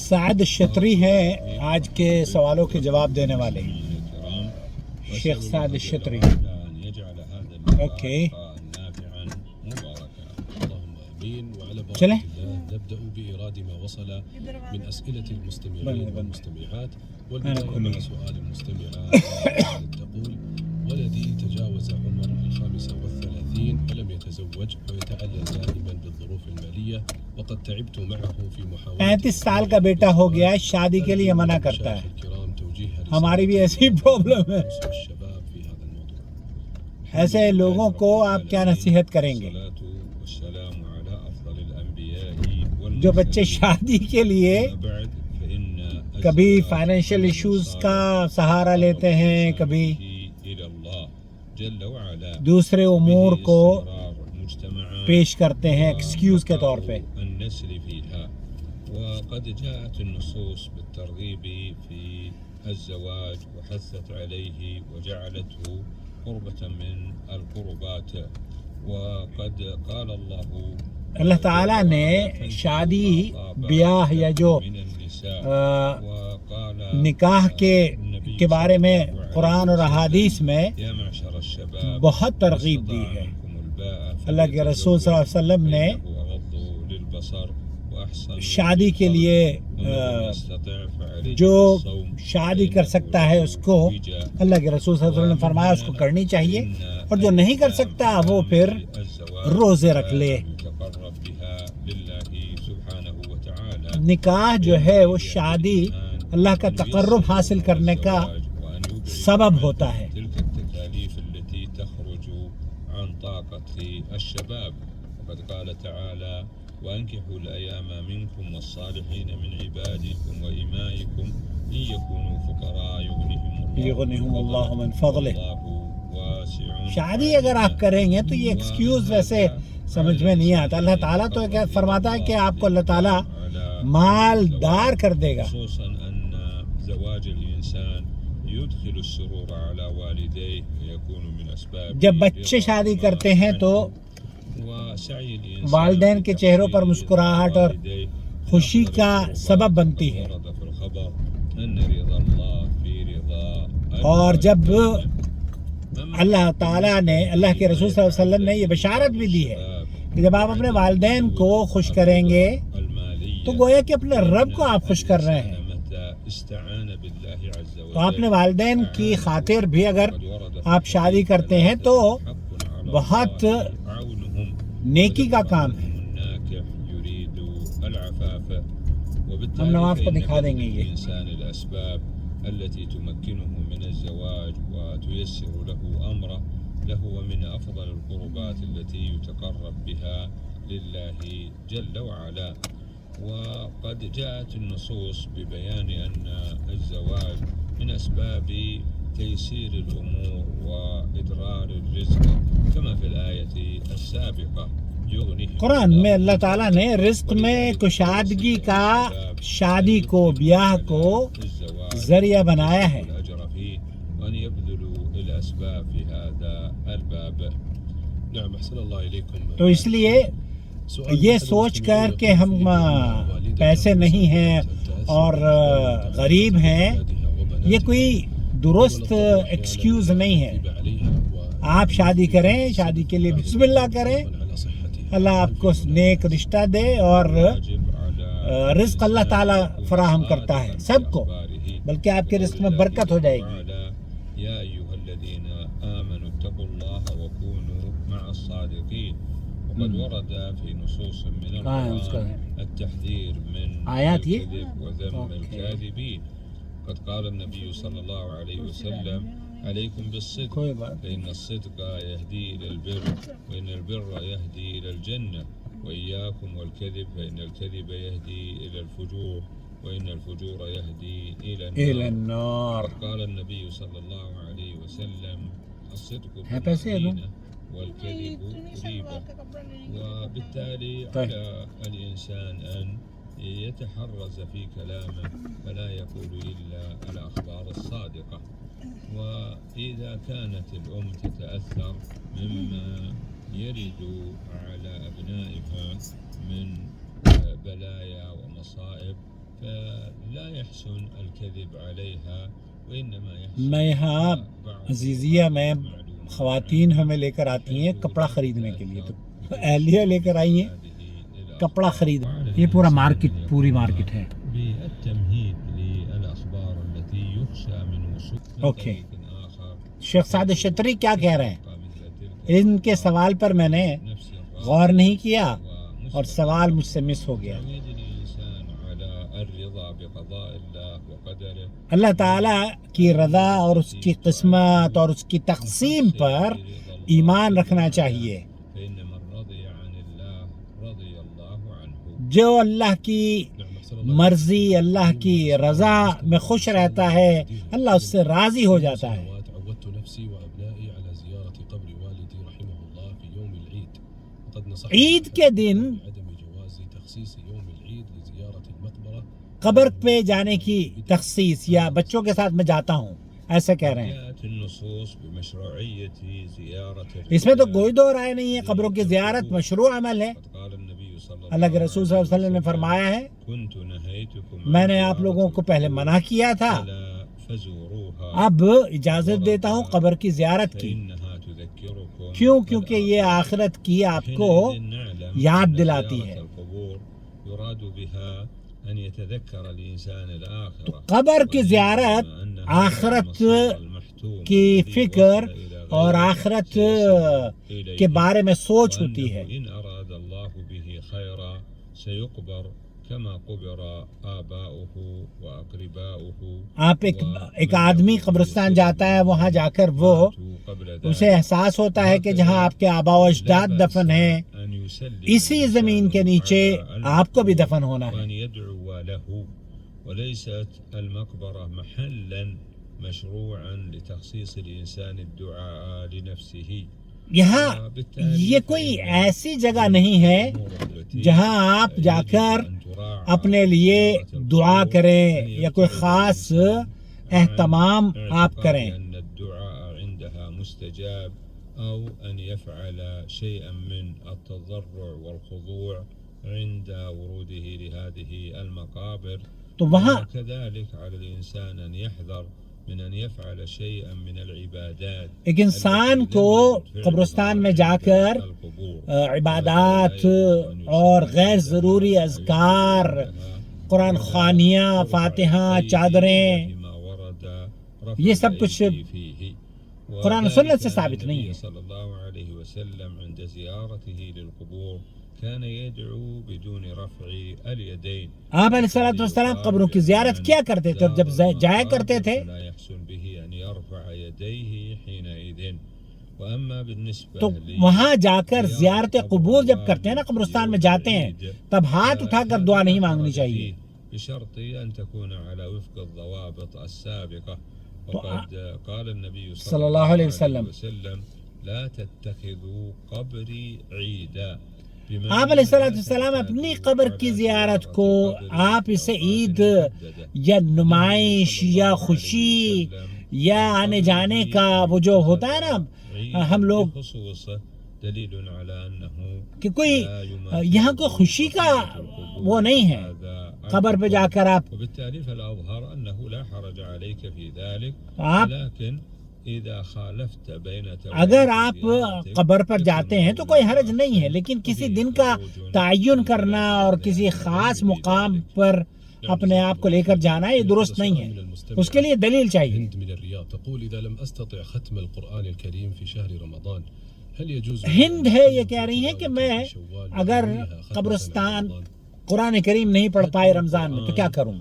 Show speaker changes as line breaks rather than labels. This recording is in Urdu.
سعد الشطری ہیں آج کے سوالوں کے جواب دینے والے. شیخ سعد الشطری. اوکے چلیں.
نبدأ بإيراد ما وصل من أسئلة المستمعين والمستمعات والبداية مع سؤال المستمعة تقول: ولدي تجاوز عمر 35 ولم يتزوج ويتعلل دائما بالظروف المالية وقد تعبت معه في محاولة
35 سال کا بیٹا ہو گیا ہے، شادی کے لیے منع کرتا ہے. ہماری بھی ایسی پرابلم ہے. ایسے لوگوں کو آپ کیا نصیحت کریں گے جو بچے شادی کے لیے کبھی فائنینشیل ایشوز کا سہارا لیتے ہیں، کبھی دوسرے امور کو پیش کرتے ہیں ایکسکیوز کے طور پہ؟
وقد جاءت النصوص بالترغيب في الزواج وحثت عليه وجعلته قربة من القربات وقد قال الله
اللہ تعالیٰ نے شادی بیاہ یا جو نکاح کے بارے میں قرآن اور احادیث میں بہت ترغیب دی ہے. اللہ کے رسول صلی اللہ علیہ وسلم نے شادی کے لیے جو شادی کر سکتا ہے اس کو، اللہ کے رسول صلی اللہ علیہ وسلم نے فرمایا اس کو کرنی چاہیے، اور جو نہیں کر سکتا وہ پھر روزے رکھ لے. نکاح جو ہے وہ شادی اللہ کا تقرب حاصل کرنے کا سبب ہوتا ہے.
وقد قال تعالى: وأنكحوا الأيام منكم والصالحين من عبادكم وإمائكم إن يكونوا فقراء
یغنیہم اللہ من فضلہ.
واسع.
شادی اگر آپ کریں گے تو یہ ایکسکیوز ویسے سمجھ میں نہیں آتا. اللہ تعالیٰ تو کیا فرماتا ہے کہ آپ کو اللہ تعالیٰ مالدار کر دے گا.
خصوصا أن زواج الإنسان يدخل السرور على والديه ويكون من أسباب.
جب بچے شادی کرتے ہیں تو والدین کے چہروں پر مسکراہٹ اور خوشی کا سبب بنتی ہے. اور جب اللہ تعالیٰ نے، اللہ کے رسول صلی اللہ علیہ وسلم نے یہ بشارت بھی دی ہے کہ جب آپ اپنے والدین کو خوش کریں گے تو گویا کہ اپنے رب کو آپ خوش کر رہے ہیں. تو اپنے والدین کی خاطر بھی اگر آپ شادی کرتے ہیں تو بہت نیکی کا کام ہے. ہم نواز کو دکھا دیں گے. یہ
التي تمكنه من الزواج وتيسر له أمره لهو من أفضل القربات التي يتقرب بها لله جل وعلا. وقد جاءت النصوص ببيان أن الزواج من أسباب تيسير الأمور وإدرار الرزق كما في الآية السابقة.
قرآن میں اللہ تعالیٰ نے رزق میں کشادگی کا شادی کو، بیاہ کو ذریعہ بنایا ہے. تو اس لیے یہ سوچ کر کہ ہم پیسے نہیں ہیں اور غریب ہیں، یہ کوئی درست ایکسکیوز نہیں ہے. آپ شادی کریں، شادی کے لیے بسم اللہ کریں، اللہ آپ کو نیک رشتہ دے، اور رزق اللہ تعالیٰ فراہم کرتا ہے سب کو، بلکہ آپ کے رزق میں برکت ہو جائے گی.
یا ایھا الذین آمنوا اتقوا اللہ وکونوا مع الصادقین. وقد ورد في نصوص من القرآن التحذير من الكذب وذم الكاذبين. قد قال النبي صلى الله عليه وسلم: عليكم بالصدق فإن الصدق يهدي إلى البر وإن البر يهدي إلى الجنة وإياكم والكذب فإن الكذب يهدي إلى الفجور وإن الفجور يهدي إلى النار. قال النبي صلى الله عليه وسلم: الصدق طمأنينة والكذب ريبة. وبالتالي على الإنسان أن يتحرز في كلامه فلا يقول إلا الأخبار الصادقة. وإذا كانت الأم تتأثر مما يرد على أبنائها من بلايا ومصائب ولا يحسن الكذب عليها وإنما يحسن
میں یہاں عزیزیہ میں خواتین ہمیں لے کر آتی ہیں کپڑا خریدنے کے لیے، تو اہلیہ لے کر آئی ہیں کپڑا خرید. یہ پورا مارکیٹ، پوری مارکیٹ ہے.
بالتمهيد للأخبار التي يخشى من وصول
اوکے.
طريق آخر
شیخ سعد الشتری کیا کہہ رہے ہیں؟
مثل تلك
ان کے سوال پر میں نے
نفس الرأي
غور نہیں کیا اور سوال مجھ سے مس ہو گیا.
يعود الإنسان على الرضا بقضاء الله وقدره
اللہ تعالیٰ کی رضا اور اس کی قسمت اور اس کی تقسیم پر ایمان رکھنا چاہیے.
فإن من رضي عن الله رضي الله عنه.
جو اللہ کی مرضی، اللہ کی رضا میں خوش رہتا ہے، اللہ اس سے راضی ہو جاتا ہے.
عودت نفسي وأبنائي على زيارة قبر والدي رحمه الله في يوم العيد، وقد نصحت
عید کے دن
عدم جواز تخصيص يوم العيد لزيارة المقبرة.
قبر پہ جانے کی تخصیص، یا بچوں کے ساتھ میں جاتا ہوں ایسے کہہ رہے ہیں.
جاءت النصوص بمشروعية زيارة
اس میں تو کوئی دو رائے نہیں ہے، قبروں کی زیارت مشروع عمل ہے.
قد قال النبي صلى
اللہ کے رسول صلی اللہ علیہ وسلم نے فرمایا ہے،
كنت نهيتكم
میں نے آپ لوگوں کو پہلے منع کیا تھا،
ألا فزوروها
اب اجازت دیتا ہوں قبر کی زیارت کی.
فإنها تذكركم.
کیوں؟ کیونکہ یہ آخرت کی آپ کو
حينئذ نعلم
یاد
أن
دلاتی
زيارة
ہے.
القبور يراد بها أن يتذكر الإنسان
تو
الآخرة
قبر کی زیارت آخرت کی فکر اور آخرت کے بارے میں سوچ ہوتی ہے.
إن أراد الله به خيرا سيقبر كما قبر آباؤه وأقرباؤه.
آپ ایک آدمی قبرستان جاتا ہے، وہاں جا کر وہ
قبل ذلك
اسے احساس ہوتا ہے کہ جہاں آپ کے آبا و اجداد دفن ہیں،
أن يسلم
اسی زمین کے نیچے آپ کو بھی دفن ہونا ہے.
وأن يدعو له. وليست المقبرة محلا مشروعا لتخصيص الإنسان الدعاء لنفسه.
یہاں یہ کوئی ایسی جگہ نہیں ہے جہاں آپ جا کر اپنے لیے دعا کریں یا کوئی خاص اہتمام آپ کریں.
أن الدعاء عندها مستجاب أو أن يفعل شيئا من التضرع والخضوع عند وروده لهذه المقابر.
تو وہاں
وكذلك على الإنسان أن يحذر من أن يفعل شيئا من العبادات.
ایک انسان کو قبرستان میں جا کر عبادات اور غیر ضروری اذکار، قرآن خوانیاں، فاتحہ، چادریں، یہ سب کچھ قرآن و سنت سے ثابت نہیں ہے.
صلی اللہ علیہ وسلم عند زیارته للقبور كان يدعو بدون رفع اليدين.
آپ علیہ الصلوۃ والسلام قبروں کی زیارت کیا کرتے تھے اور جب جایا کرتے تھے
لا يحسن به ان يرفع يديه حينئذ. واما بالنسبه
تو وہاں جا کر زیارت قبور جب کرتے ہیں نا، قبرستان میں جاتے ہیں، تب ہاتھ اٹھا کر دعا نہیں مانگنی چاہیے.
بشرط ان تكون على وفق الضوابط السابقه. وقد قال النبي
صلی اللہ علیہ وسلم
لا تتخذوا قبري عيدا.
آپ علیہ السلام اپنی قبر کی زیارت کو آپ اسے عید یا نمائش یا خوشی یا آنے جانے کا وہ جو ہوتا ہے نا ہم لوگ کہ کوئی یہاں کوئی خوشی کا وہ نہیں ہے قبر پہ جا کر آپ اگر آپ قبر پر جاتے ہیں تو کوئی حرج نہیں ہے، لیکن کسی دن کا تعین کرنا اور کسی خاص مقام پر اپنے آپ کو لے کر جانا یہ درست نہیں ہے، اس کے لیے دلیل چاہیے. ہند ہے یہ کہہ رہی ہیں کہ میں اگر قبرستان قرآن کریم نہیں پڑھ پائے رمضان میں تو کیا کروں؟